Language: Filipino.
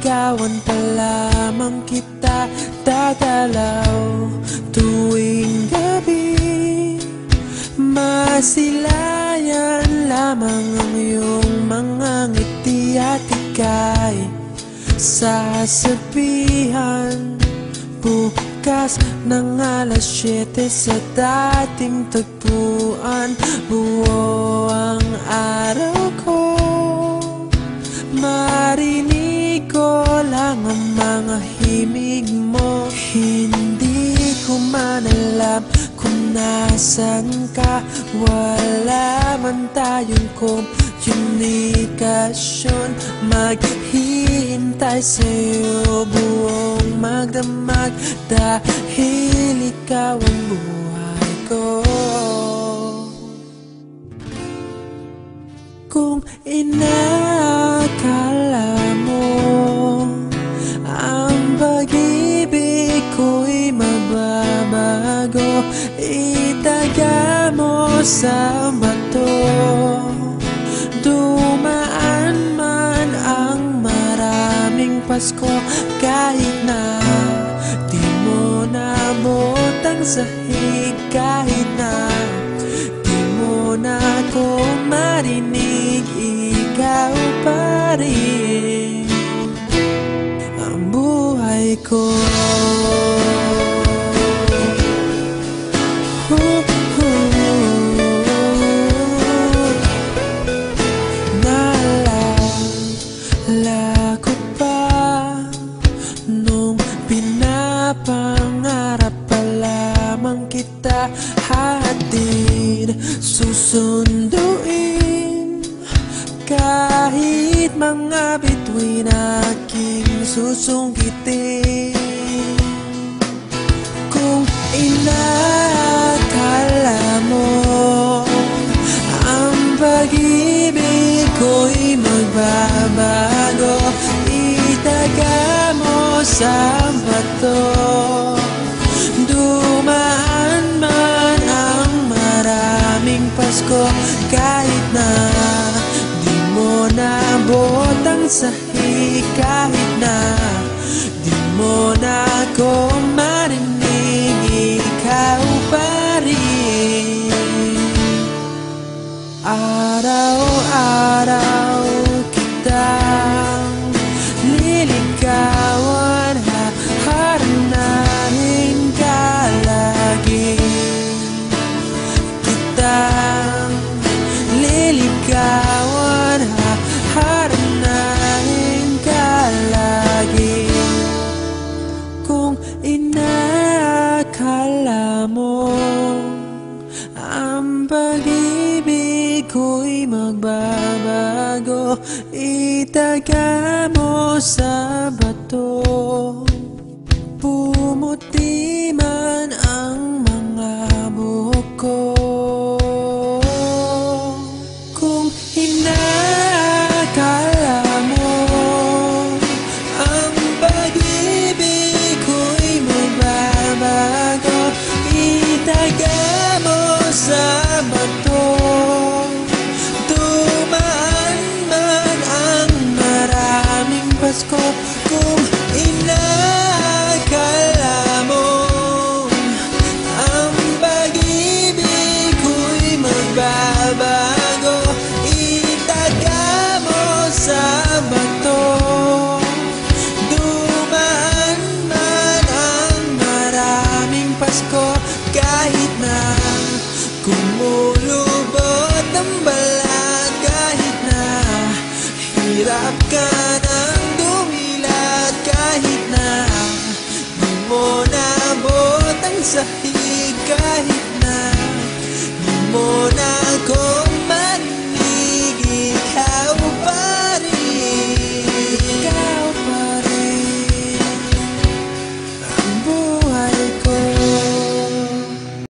Liligawan pa lamang kita, dadalaw tuwing gabi. Masilayan lamang ang iyong mga ngiti at ika'y sasabihan bukas ng alas 7 sa dating tagpuan. Buo ang araw ko, marinig ko lang ang mga himig mo. Hindi ko man alam kung nasan ka, wala man tayong komunikasyon. Maghihintay sa'yo buong magdamag dahil ikaw ang buhay ko. Kung inakala mo ang pag-ibig ko'y mababago, itaga mo sa bato. Dumaan man ang maraming Pasko, kahit na di mo nabot ang sahig, kahit na di mo na ako marinig, ikaw pa rin ang buhay ko. Naalala ko pa nung pinapangarap pa lamang kita, hatid susunduin kahit mga bituin aking susungkitin. Kung inakala mo ang pag-ibig ko'y magbabago, itaga mo sa bato. Dumaan man ang maraming Pasko, kahit na di mo nabot ang sahig, kahit na di mo na ako marinig, ikaw pa rin. Araw-araw kitang liligawan, haharanahin ka lagi. Kitang liligawan, haharanahin ka lagi. Kung inakala mo ang pag-ibig ko'y magbabago, itaga mo sa bato. Pumuti man ang mga buhok ko. Kung inakala mo ang pag-ibig ko'y magbabago, itaga mo sa bato. Dumaan man ang maraming Pasko, kung inakala mo ang pag-ibig ko'y magbabago, itaga mo sa bato. Dumaan man ang maraming Pasko, kahit na kumulubot ang balat, kahit na hirap ka ng dumilat, kahit na di mo nabot ang sahig, kahit na di mo na ako